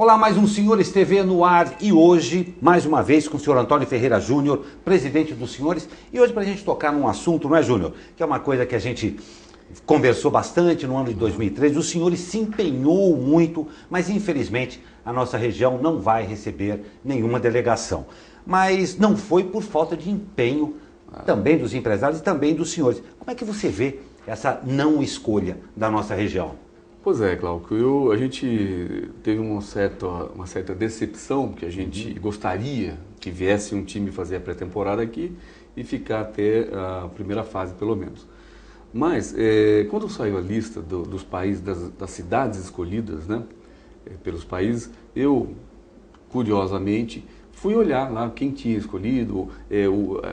Olá, mais um Senhores TV no ar e hoje, mais uma vez, com o senhor Antônio Ferreira Júnior, presidente dos Senhores. E hoje para a gente tocar num assunto, não é, Júnior? Que é uma coisa que a gente conversou bastante no ano de 2013. Os senhores se empenhou muito, mas infelizmente a nossa região não vai receber nenhuma delegação. Mas não foi por falta de empenho também dos empresários e também dos senhores. Como é que você vê essa não escolha da nossa região? Pois é, Glauco, a gente teve uma certa decepção, porque a gente gostaria que viesse um time fazer a pré-temporada aqui e ficar até a primeira fase, pelo menos. Mas, quando saiu a lista dos países, das cidades escolhidas, né, pelos países, eu, curiosamente, fui olhar lá quem tinha escolhido,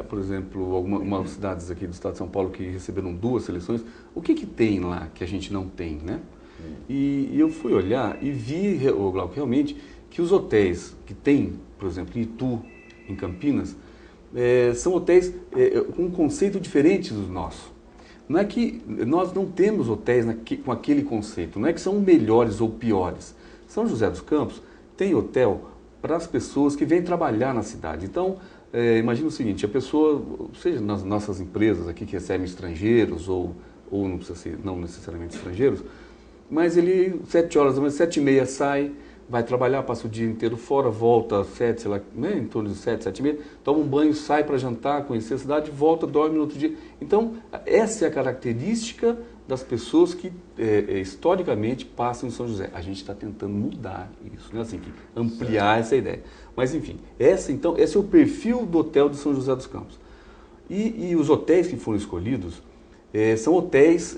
por exemplo, algumas cidades aqui do estado de São Paulo que receberam 2 seleções. O que tem lá que a gente não tem, né? E eu fui olhar e vi, Glauco, realmente, que os hotéis que tem, por exemplo, em Itu, em Campinas, são hotéis com um conceito diferente dos nossos. Não é que nós não temos hotéis com aquele conceito, não é que são melhores ou piores. São José dos Campos tem hotel para as pessoas que vêm trabalhar na cidade. Então, imagina o seguinte, a pessoa, seja nas nossas empresas aqui que recebem estrangeiros ou não precisa ser, não necessariamente estrangeiros, mas ele, 7 horas da manhã, 7h30 sai, vai trabalhar, passa o dia inteiro fora, volta às 7, sei lá, né, em torno de 7, 7h30, toma um banho, sai para jantar, conhecer a cidade, volta, dorme no outro dia. Então, essa é a característica das pessoas que, historicamente, passam em São José. A gente está tentando mudar isso, né, assim, ampliar essa ideia. Mas, enfim, esse é o perfil do hotel de São José dos Campos. E os hotéis que foram escolhidos, são hotéis,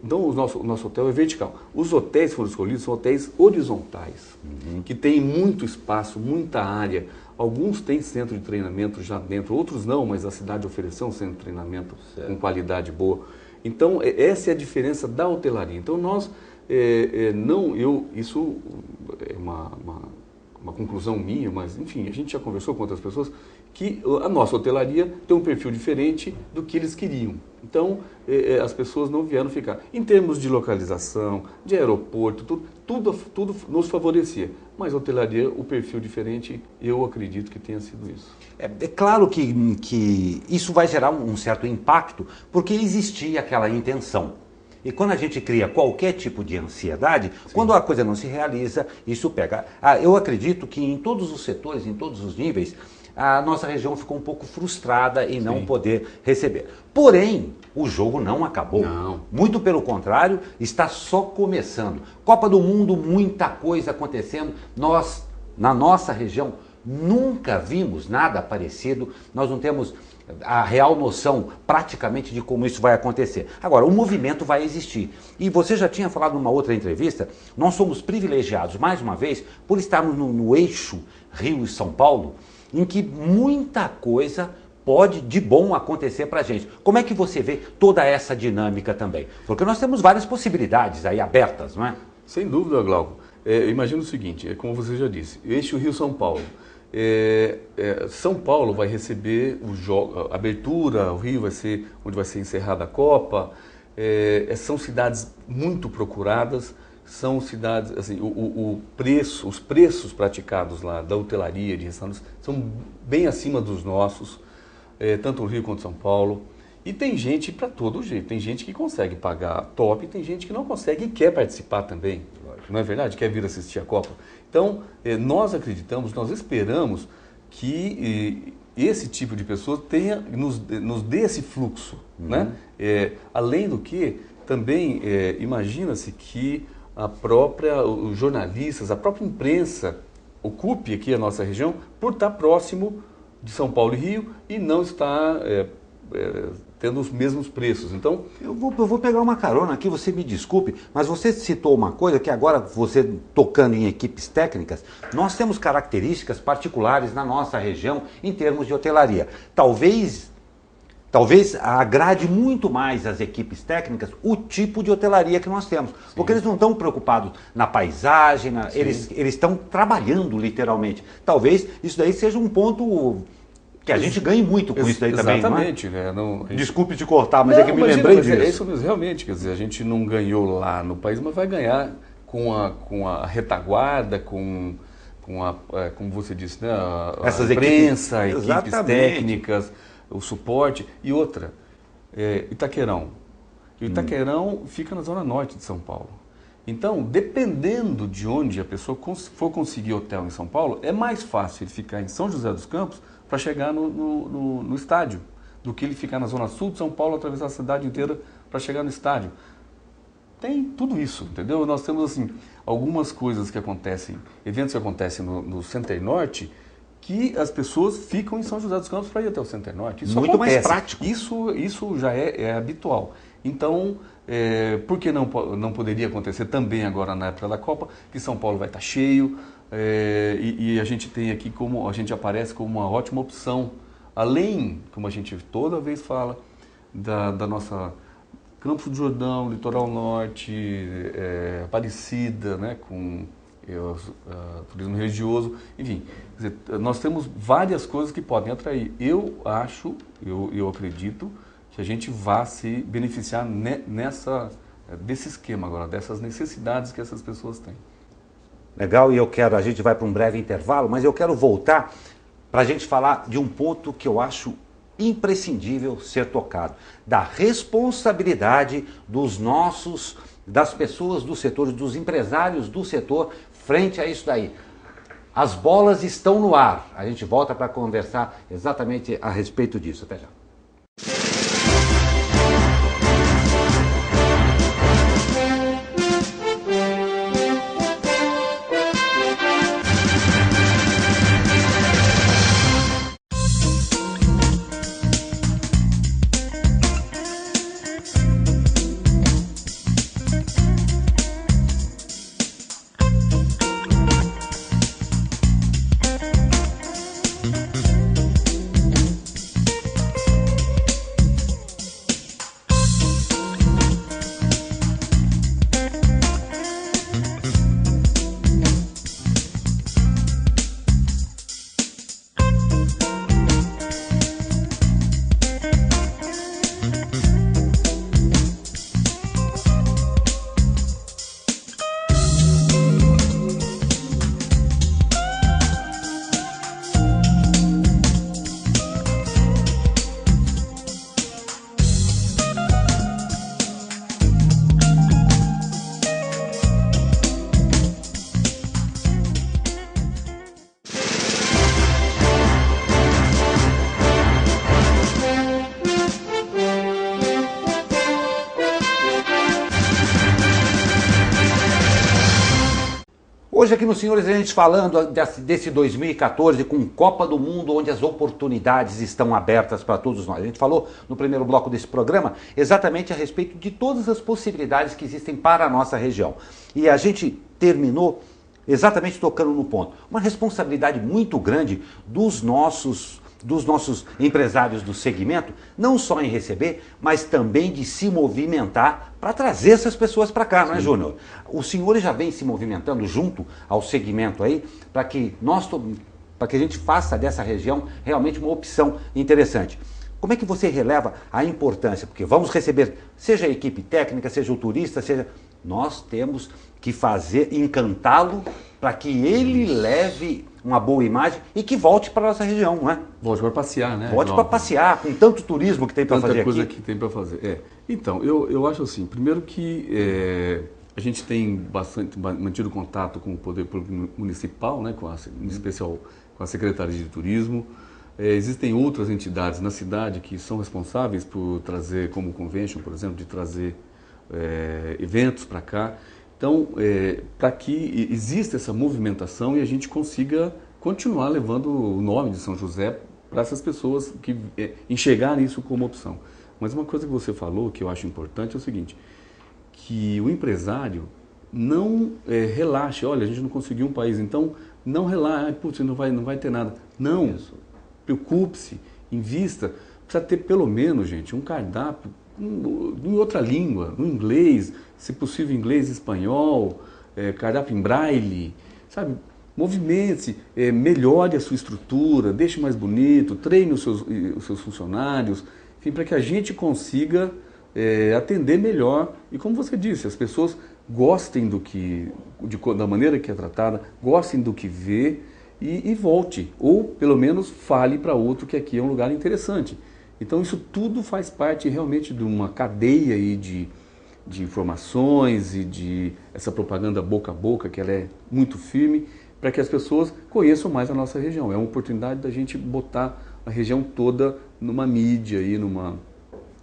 não o nosso hotel é vertical. Os hotéis que foram escolhidos são hotéis horizontais, que têm muito espaço, muita área. Alguns têm centro de treinamento já dentro, outros não, mas a cidade ofereceu um centro de treinamento com qualidade boa. Então, essa é a diferença da hotelaria. Então, nós, isso é uma conclusão minha, mas, enfim, a gente já conversou com outras pessoas, que a nossa hotelaria tem um perfil diferente do que eles queriam. Então, as pessoas não vieram ficar. Em termos de localização, de aeroporto, tudo nos favorecia. Mas a hotelaria, o perfil diferente, eu acredito que tenha sido isso. É claro que isso vai gerar um certo impacto, porque existia aquela intenção. E quando a gente cria qualquer tipo de ansiedade, quando a coisa não se realiza, isso pega. Eu acredito que em todos os setores, em todos os níveis, a nossa região ficou um pouco frustrada em não poder receber. Porém, o jogo não acabou. Não. Muito pelo contrário, está só começando. Copa do Mundo, muita coisa acontecendo. Nós, na nossa região, nunca vimos nada parecido. Nós não temos a real noção praticamente de como isso vai acontecer. Agora, o movimento vai existir. E você já tinha falado numa outra entrevista, nós somos privilegiados, mais uma vez, por estarmos no eixo Rio e São Paulo, em que muita coisa pode de bom acontecer para a gente. Como é que você vê toda essa dinâmica também? Porque nós temos várias possibilidades aí abertas, não é? Sem dúvida, Glauco. Imagina o seguinte, como você já disse, eixo Rio-São Paulo. São Paulo vai receber o jogo, a abertura, o Rio vai ser onde vai ser encerrada a Copa. São cidades muito procuradas, são cidades, assim, os preços praticados lá da hotelaria, de restaurantes, são bem acima dos nossos, tanto no Rio quanto em São Paulo. E tem gente para todo jeito, tem gente que consegue pagar top, tem gente que não consegue e quer participar também, não é verdade? Quer vir assistir a Copa. Então, nós acreditamos, nós esperamos que esse tipo de pessoa nos dê esse fluxo, né? Além do que, também imagina-se que os jornalistas, a própria imprensa ocupe aqui a nossa região por estar próximo de São Paulo e Rio e não estar tendo os mesmos preços. Então, eu vou pegar uma carona aqui, você me desculpe, mas você citou uma coisa que agora, você tocando em equipes técnicas, nós temos características particulares na nossa região em termos de hotelaria. Talvez agrade muito mais as equipes técnicas o tipo de hotelaria que nós temos. Porque eles não estão preocupados na paisagem, eles estão trabalhando literalmente. Talvez isso daí seja um ponto que a gente ganhe muito com isso daí também. Exatamente. Não é? Não, Desculpe te cortar, mas é que me lembrei disso. É isso mesmo, realmente. Quer dizer, a gente não ganhou lá no país, mas vai ganhar com a retaguarda, com como você disse, né, Essas imprensa, equipes Exatamente. técnicas, o suporte. E outra, Itaquerão. O Itaquerão fica na zona norte de São Paulo. Então, dependendo de onde a pessoa for conseguir hotel em São Paulo, é mais fácil ele ficar em São José dos Campos para chegar no estádio, do que ele ficar na zona sul de São Paulo, atravessar a cidade inteira para chegar no estádio. Tem tudo isso, entendeu? Nós temos, assim, algumas coisas que acontecem, eventos que acontecem no Center Norte, que as pessoas ficam em São José dos Campos para ir até o Center Norte. Isso Muito acontece. mais prático. Isso já é habitual. Então, por que não poderia acontecer também agora na época da Copa, que São Paulo vai estar cheio, e a gente tem aqui a gente aparece como uma ótima opção, além, como a gente toda vez fala, da nossa Campos do Jordão, Litoral Norte, Aparecida, né, com turismo religioso, enfim, quer dizer, nós temos várias coisas que podem atrair. Eu acredito que a gente vá se beneficiar desse esquema agora, dessas necessidades que essas pessoas têm. Legal, e a gente vai para um breve intervalo, mas eu quero voltar para a gente falar de um ponto que eu acho imprescindível ser tocado, da responsabilidade das pessoas do setor, dos empresários do setor, frente a isso daí. As bolas estão no ar. A gente volta para conversar exatamente a respeito disso. Até já. Hoje aqui nos Senhores a gente falando desse 2014 com Copa do Mundo, onde as oportunidades estão abertas para todos nós. A gente falou no primeiro bloco desse programa exatamente a respeito de todas as possibilidades que existem para a nossa região. E a gente terminou exatamente tocando no ponto. Uma responsabilidade muito grande dos nossos empresários do segmento, não só em receber, mas também de se movimentar para trazer essas pessoas para cá, não é, Júnior? O senhor já vem se movimentando junto ao segmento aí, para que a gente faça dessa região realmente uma opção interessante. Como é que você releva a importância? Porque vamos receber, seja a equipe técnica, seja o turista, nós temos que encantá-lo para que ele leve uma boa imagem e que volte para a nossa região, não é? Volte para passear, né? Volte para passear, com tanto turismo que tem para fazer aqui. Tanta coisa que tem para fazer. Então, eu acho assim, primeiro que a gente tem bastante mantido contato com o Poder Público Municipal, né, em especial com a Secretaria de Turismo. Existem outras entidades na cidade que são responsáveis por trazer, como o Convention, por exemplo, de trazer eventos para cá. Então, para que exista essa movimentação e a gente consiga continuar levando o nome de São José para essas pessoas que enxergarem isso como opção. Mas uma coisa que você falou que eu acho importante é o seguinte, que o empresário não relaxe, olha, a gente não conseguiu um país, então não relaxe, putz, não vai ter nada. Não, preocupe-se, invista, precisa ter pelo menos, gente, um cardápio em outra língua, no inglês, se possível inglês e espanhol, cardápio em braille, sabe? Movimente-se, melhore a sua estrutura, deixe mais bonito, treine os seus funcionários, enfim, para que a gente consiga atender melhor. E como você disse, as pessoas gostem da maneira que é tratada, gostem do que vê e volte. Ou, pelo menos, fale para outro que aqui é um lugar interessante. Então, isso tudo faz parte realmente de uma cadeia aí de informações e de essa propaganda boca a boca, que ela é muito firme, para que as pessoas conheçam mais a nossa região. É uma oportunidade da gente botar a região toda numa mídia e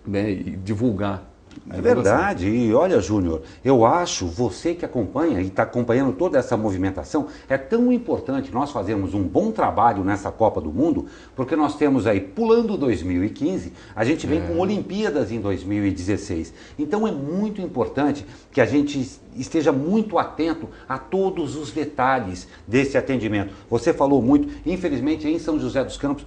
e divulgar. É verdade, e olha, Júnior, eu acho, você que acompanha e está acompanhando toda essa movimentação, é tão importante nós fazermos um bom trabalho nessa Copa do Mundo, porque nós temos aí, pulando 2015, a gente vem com Olimpíadas em 2016. Então é muito importante que a gente esteja muito atento a todos os detalhes desse atendimento. Você falou muito, infelizmente, em São José dos Campos,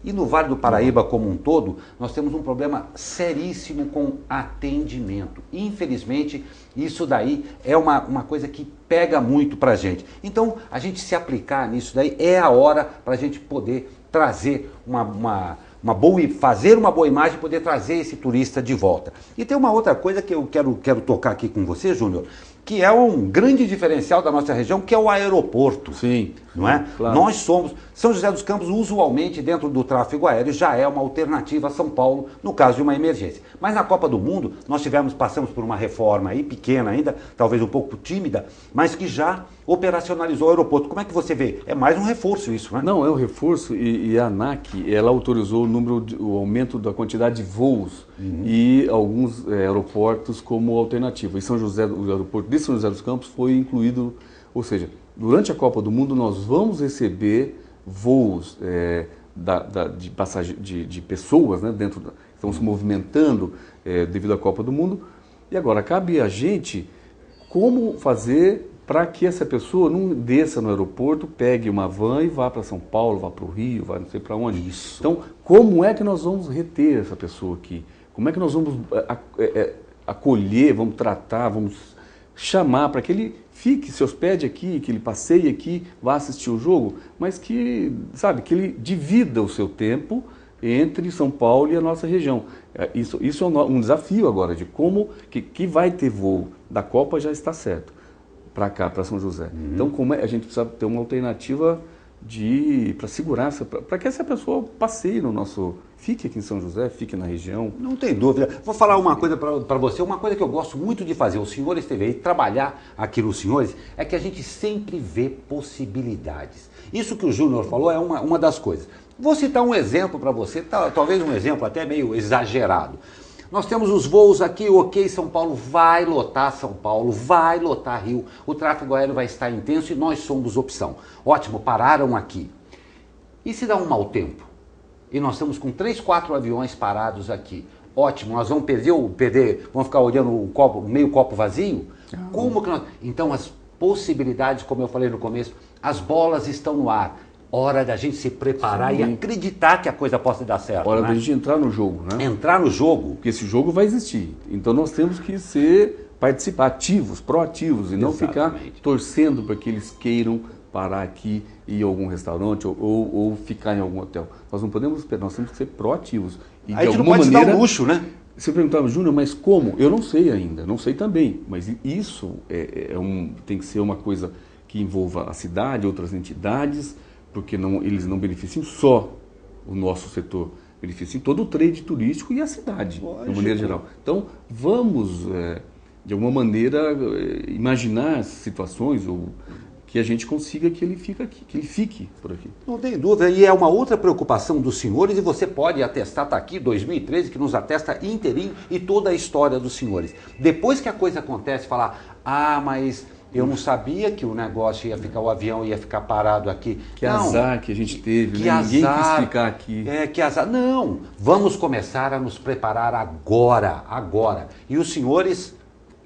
e no Vale do Paraíba como um todo, nós temos um problema seríssimo com atendimento. Infelizmente, isso daí é uma coisa que pega muito para a gente. Então, a gente se aplicar nisso daí é a hora para a gente poder trazer fazer uma boa imagem e poder trazer esse turista de volta. E tem uma outra coisa que eu quero tocar aqui com você, Júnior, que é um grande diferencial da nossa região, que é o aeroporto. Sim. Não é? Claro. Nós somos... São José dos Campos, usualmente, dentro do tráfego aéreo, já é uma alternativa a São Paulo, no caso de uma emergência. Mas na Copa do Mundo, passamos por uma reforma aí, pequena ainda, talvez um pouco tímida, mas que já operacionalizou o aeroporto. Como é que você vê? É mais um reforço isso, né? Não, é um reforço e a ANAC, ela autorizou o aumento da quantidade de voos e alguns aeroportos como alternativa. O aeroporto de São José dos Campos foi incluído, ou seja, durante a Copa do Mundo nós vamos receber voos de pessoas, né, estão se movimentando devido à Copa do Mundo. E agora cabe a gente como fazer para que essa pessoa não desça no aeroporto, pegue uma van e vá para São Paulo, vá para o Rio, vá não sei para onde. Isso. Então, como é que nós vamos reter essa pessoa aqui? Como é que nós vamos acolher, vamos tratar, vamos chamar para que ele fique, se hospede aqui, que ele passeie aqui, vá assistir o jogo, mas que ele divida o seu tempo entre São Paulo e a nossa região. Isso é um desafio agora, de como que vai ter voo da Copa já está certo, para cá, para São José. Então, a gente precisa ter uma alternativa para segurança, para que essa pessoa passeie fique aqui em São José, fique na região. Não tem dúvida. Vou falar uma coisa para você, uma coisa que eu gosto muito de fazer. O senhor esteve aí, trabalhar aqui nos senhores, é que a gente sempre vê possibilidades. Isso que o Júnior falou é uma das coisas. Vou citar um exemplo para você, talvez um exemplo até meio exagerado. Nós temos os voos aqui, ok, São Paulo vai lotar São Paulo, vai lotar Rio, o tráfego aéreo vai estar intenso e nós somos opção. Ótimo, pararam aqui. E se dá um mau tempo? E nós estamos com 3, 4 aviões parados aqui. Ótimo, nós vamos vamos ficar olhando o meio copo vazio? Como que nós... Então as possibilidades, como eu falei no começo, as bolas estão no ar. Hora da gente se preparar e acreditar que a coisa possa dar certo. Hora da gente entrar no jogo, né? Entrar no jogo. Porque esse jogo vai existir. Então nós temos que participar ativos, proativos, e não ficar torcendo para que eles queiram parar aqui e ir a algum restaurante ou ficar em algum hotel. Nós não podemos esperar, nós temos que ser proativos. E a gente não pode se dar um luxo, né? Você perguntava, Júnior, mas como? Eu não sei ainda, não sei também. Mas isso tem que ser uma coisa que envolva a cidade, outras entidades, porque eles não beneficiam só o nosso setor, beneficiam todo o trade turístico e a cidade, de maneira geral. Então, vamos, de alguma maneira, imaginar situações ou que a gente consiga que ele fique por aqui. Não tem dúvida, e é uma outra preocupação dos senhores, e você pode atestar, está aqui, 2013, que nos atesta inteirinho e toda a história dos senhores. Depois que a coisa acontece, falar, mas... eu não sabia que o negócio o avião ia ficar parado aqui. Que azar que a gente teve, que né? Azar, ninguém quis ficar aqui. Que azar. Não, vamos começar a nos preparar agora. E os senhores...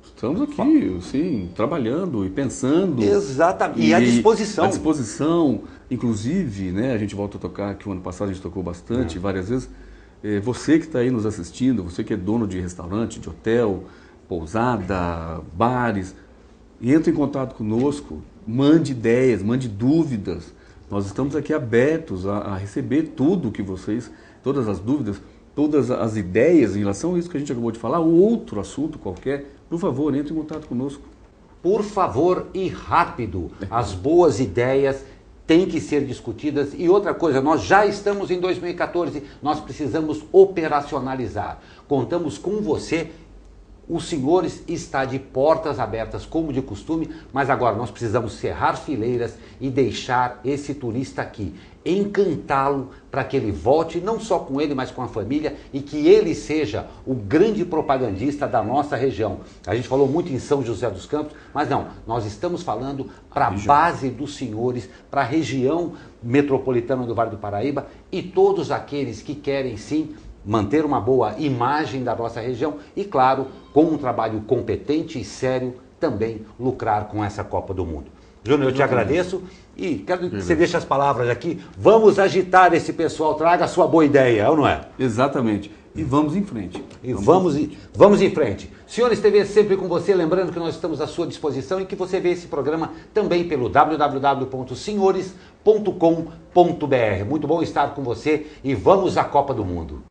estamos aqui, sim, trabalhando e pensando. Exatamente, e à disposição. À disposição, inclusive, né, a gente volta a tocar, que o ano passado a gente tocou bastante, várias vezes. Você que está aí nos assistindo, você que é dono de restaurante, de hotel, pousada, bares... entre em contato conosco, mande ideias, mande dúvidas. Nós estamos aqui abertos a receber todas as dúvidas, todas as ideias em relação a isso que a gente acabou de falar, ou outro assunto qualquer, por favor, entre em contato conosco. Por favor, e rápido. As boas ideias têm que ser discutidas. E outra coisa, nós já estamos em 2014, nós precisamos operacionalizar. Contamos com você. Os senhores está de portas abertas, como de costume, mas agora nós precisamos cerrar fileiras e deixar esse turista aqui, encantá-lo para que ele volte, não só com ele, mas com a família, e que ele seja o grande propagandista da nossa região. A gente falou muito em São José dos Campos, mas não, nós estamos falando para a base dos senhores, para a região metropolitana do Vale do Paraíba e todos aqueles que querem sim manter uma boa imagem da nossa região e, claro, com um trabalho competente e sério, também lucrar com essa Copa do Mundo. Júnior, eu te agradeço e quero que você deixe as palavras aqui. Vamos agitar esse pessoal, traga a sua boa ideia, ou não é? Exatamente. E vamos em frente. E vamos em frente. Senhores TV, sempre com você, lembrando que nós estamos à sua disposição e que você vê esse programa também pelo www.senhores.com.br. Muito bom estar com você e vamos à Copa do Mundo.